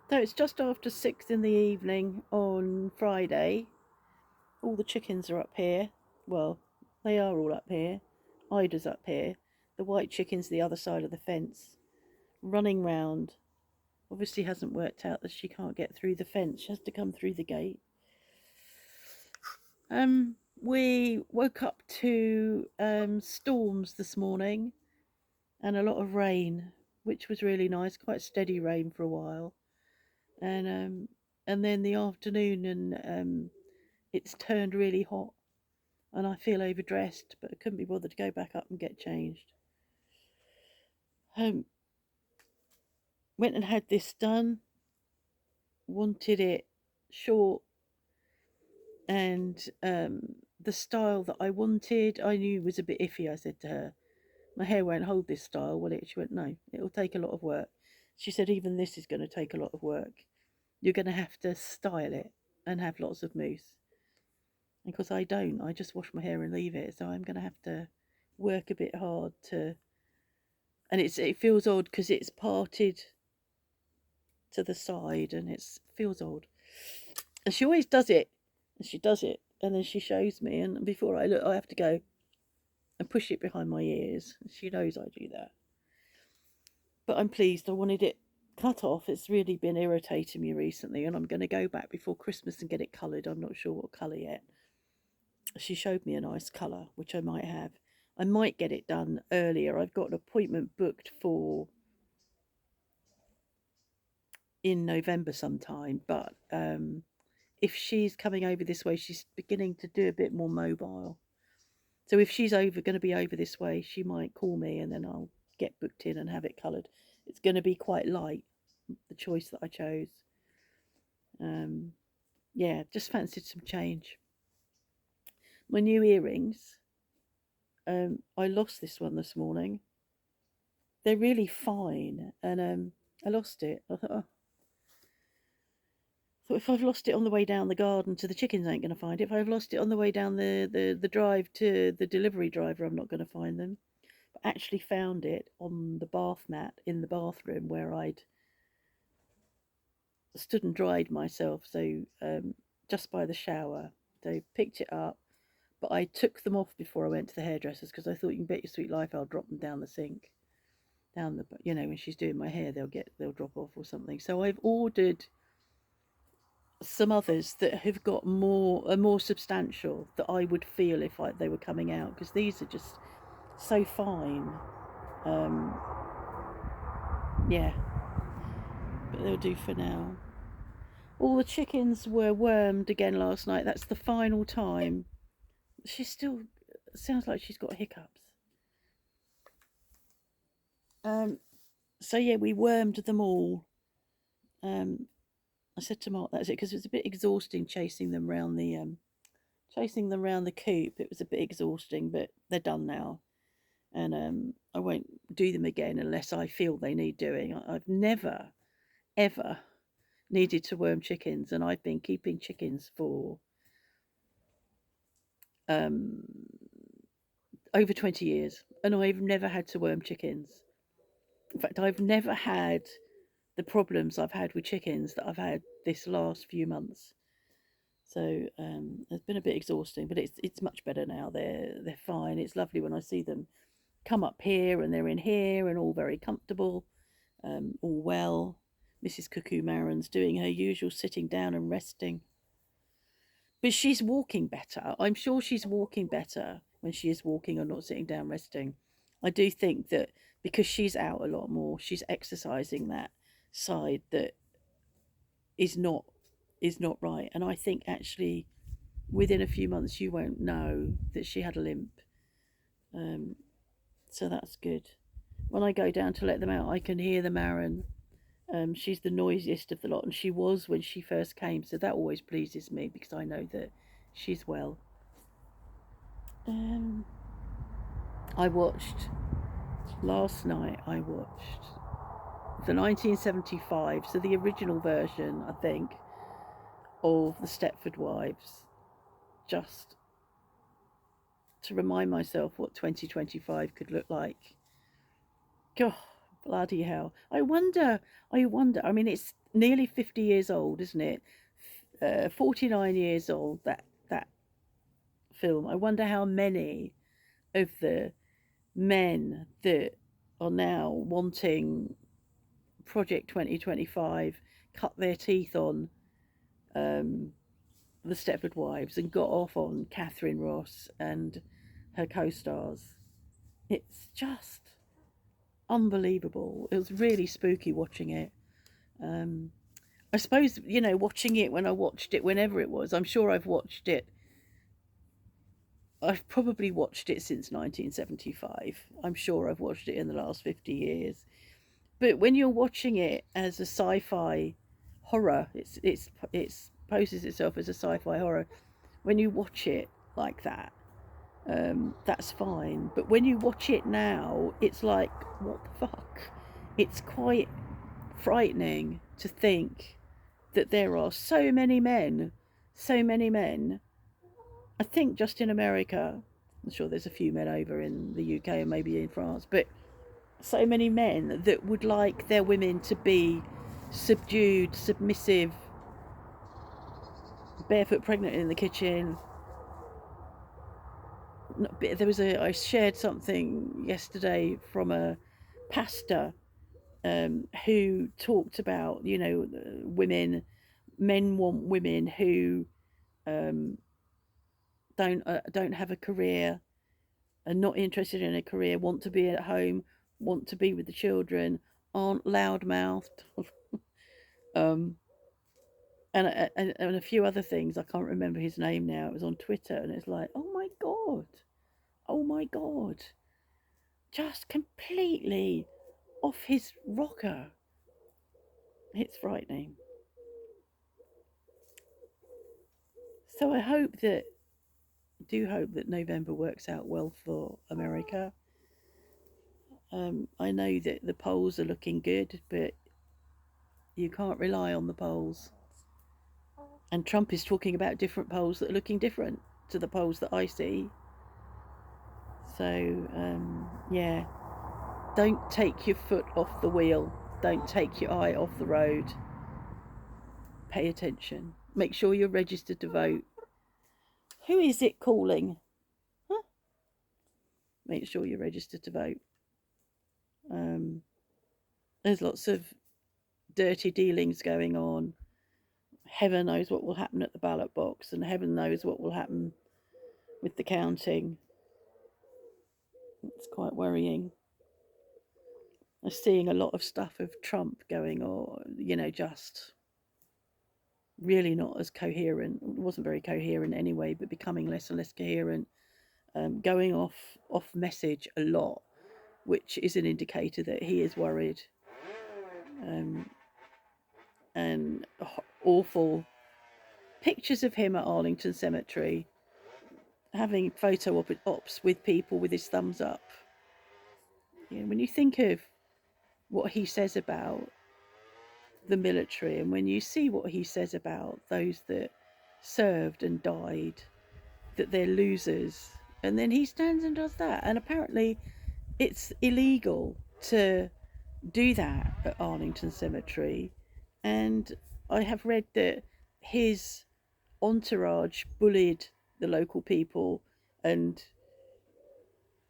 So it's just after 6 in the evening on Friday. All the chickens are up here. Well, they are all up here. Ida's up here. The white chicken's the other side of the fence, running round. Obviously hasn't worked out that she can't get through the fence. She has to come through the gate. We woke up to storms this morning and a lot of rain, which was really nice. Quite steady rain for a while, and then the afternoon, and it's turned really hot, and I feel overdressed, but I couldn't be bothered to go back up and get changed. Um, Went and had this done. Wanted it short and the style that I wanted. I knew was a bit iffy. I said to her, "My hair won't hold this style, will it?" She went, "No, it'll take a lot of work." She said, "Even this is going to take a lot of work. You're going to have to style it and have lots of mousse." And because I don't, I just wash my hair and leave it. So I'm going to have to work a bit hard to. And it feels odd because it's parted to the side and it feels odd. And she always does it. And she does it. And then she shows me. And before I look, I have to go and push it behind my ears. She knows I do that. But I'm pleased. I wanted it cut off. It's really been irritating me recently. And I'm going to go back before Christmas and get it coloured. I'm not sure what colour yet. She showed me a nice colour, which I might have. I might get it done earlier. I've got an appointment booked for in November sometime, but if she's coming over this way, she's beginning to do a bit more mobile. So if she's going to be over this way, she might call me and then I'll get booked in and have it coloured. It's going to be quite light, the choice that I chose. Um, yeah, just fancied some change. My new earrings, I lost this one this morning. They're really fine, and I lost it. I thought, oh, so if I've lost it on the way down the garden to the chickens, I ain't going to find it. If I've lost it on the way down the drive to the delivery driver, I'm not going to find them. But actually found it on the bath mat in the bathroom where I'd stood and dried myself. So just by the shower. So picked it up. But I took them off before I went to the hairdressers because I thought, you can bet your sweet life I'll drop them down the sink. Down the, when she's doing my hair, they'll drop off or something. So I've ordered some others that have got more substantial that I would feel if they were coming out, because these are just so fine. Um, yeah, but they'll do for now. All the chickens were wormed again last night. That's the final time. She still sounds like she's got hiccups. Um, so yeah, we wormed them all. Um, I said to Mark, "That's it," because it was a bit exhausting chasing them round the coop. It was a bit exhausting, but they're done now, and I won't do them again unless I feel they need doing. I've never ever needed to worm chickens, and I've been keeping chickens for um, over 20 years, and I've never had to worm chickens. In fact, I've never had the problems I've had with chickens that I've had this last few months. So it's been a bit exhausting, but it's much better now. They're fine. It's lovely when I see them come up here and they're in here and all very comfortable, all well. Mrs. Cuckoo Maren's doing her usual sitting down and resting. But she's walking better. I'm sure she's walking better when she is walking or not sitting down resting. I do think that because she's out a lot more, she's exercising that side that is not is not right. And I think actually within a few months you won't know that she had a limp. Um, so that's good. When I go down to let them out, I can hear the Maren. She's the noisiest of the lot, and she was when she first came, so that always pleases me because I know that she's well. Um, I watched last night. I watched the 1975, so the original version, I think, of the Stepford Wives, just to remind myself what 2025 could look like. God, Bloody hell. I mean, it's nearly 50 years old, isn't it? 49 years old, that film. I wonder how many of the men that are now wanting Project 2025 cut their teeth on um, the Stepford Wives and got off on Catherine Ross and her co stars. It's just unbelievable. It was really spooky watching it. Um, I suppose, watching it when I watched it, whenever it was, I'm sure I've probably watched it since 1975. I'm sure I've watched it in the last 50 years. But when you're watching it as a sci-fi horror, it's poses itself as a sci-fi horror. When you watch it like that, that's fine. But when you watch it now, it's like, what the fuck? It's quite frightening to think that there are so many men. I think just in America, I'm sure there's a few men over in the UK and maybe in France, but so many men that would like their women to be subdued, submissive, barefoot pregnant in the kitchen. I shared something yesterday from a pastor who talked about, men want women who um, don't have a career, are not interested in a career, want to be at home, want to be with the children, aren't loudmouthed, um, and a few other things. I can't remember his name now. It was on Twitter, and it's like, oh my god, just completely off his rocker. It's frightening. So do hope that November works out well for America. I know that the polls are looking good, but you can't rely on the polls. And Trump is talking about different polls that are looking different to the polls that I see. So, yeah, don't take your foot off the wheel. Don't take your eye off the road. Pay attention. Make sure you're registered to vote. Who is it calling? Huh? Make sure you're registered to vote. Um, there's lots of dirty dealings going on. Heaven knows what will happen at the ballot box, and heaven knows what will happen with the counting. It's quite worrying. I'm seeing a lot of stuff of Trump going, or just really not as coherent. It wasn't very coherent anyway, but becoming less and less coherent, going off message a lot, which is an indicator that he is worried. And awful pictures of him at Arlington Cemetery having photo ops with people with his thumbs up. When you think of what he says about the military, and when you see what he says about those that served and died, that they're losers, and then he stands and does that, and apparently it's illegal to do that at Arlington Cemetery. And I have read that his entourage bullied the local people and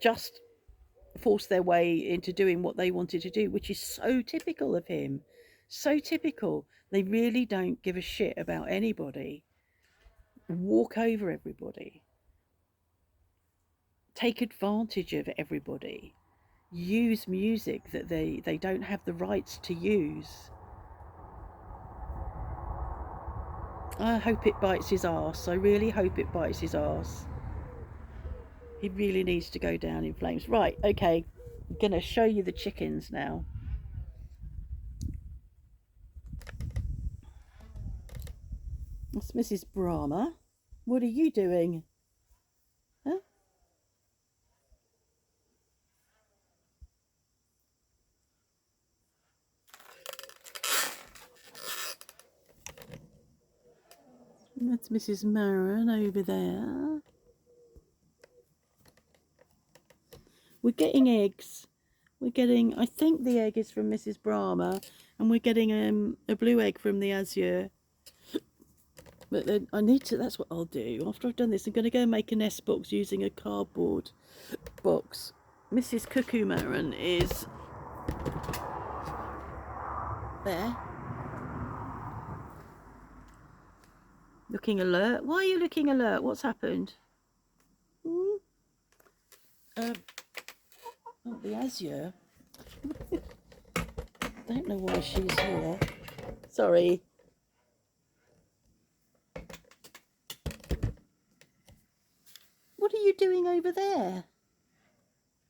just forced their way into doing what they wanted to do, which is so typical of him. So typical. They really don't give a shit about anybody. Walk over everybody. Take advantage of everybody. Use music that they don't have the rights to use. I hope it bites his arse. I really hope it bites his arse. He really needs to go down in flames. Right, okay. I'm going to show you the chickens now. That's Mrs. Brahma. What are you doing? Huh? That's Mrs. Marin over there. We're getting eggs. We're getting, I think the egg is from Mrs. Brahma, and we're getting a blue egg from the Azure. But then I need to, that's what I'll do. After I've done this, I'm going to go and make a nest box using a cardboard box. Mrs. Cuckoo Maron is there. Looking alert. Why are you looking alert? What's happened? Hmm? Oh, the Azure. Don't know why she's here. Sorry. What are you doing over there?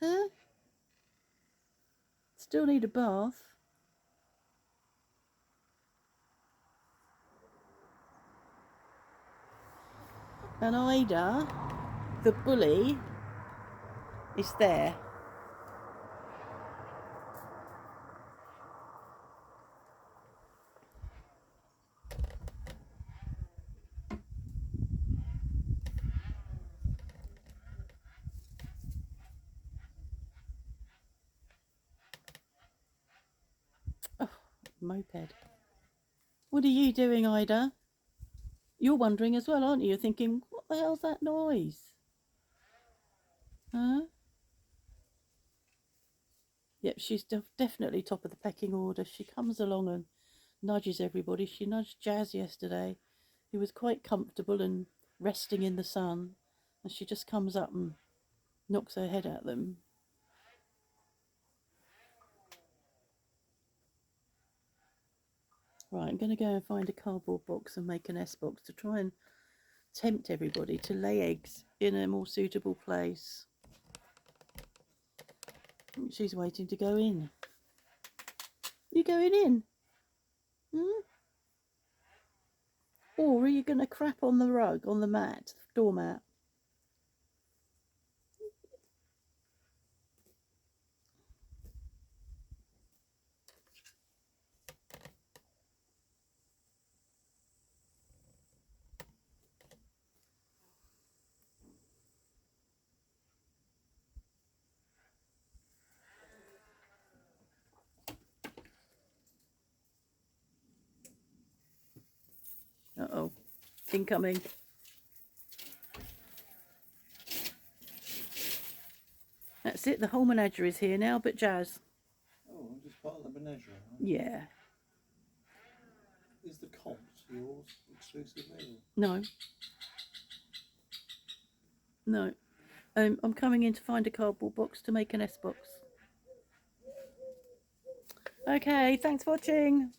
Huh? Still need a bath. And Ida, the bully, is there. Oh, moped. What are you doing, Ida? You're wondering as well, aren't you? You're thinking, what the hell's that noise? Huh? Yep, she's definitely top of the pecking order. She comes along and nudges everybody. She nudged Jazz yesterday, who was quite comfortable and resting in the sun, and she just comes up and knocks her head at them. Right, I'm going to go and find a cardboard box and make an S box to try and tempt everybody to lay eggs in a more suitable place. She's waiting to go in. You going in? Hmm? Or are you going to crap on the rug, on the mat, doormat? Uh-oh. Incoming. That's it, the whole menagerie is here now, but Jazz. Oh, I'm just part of the menagerie, right? Yeah. Is the cot yours exclusively? No. No. I'm coming in to find a cardboard box to make an S box. Okay, thanks for watching.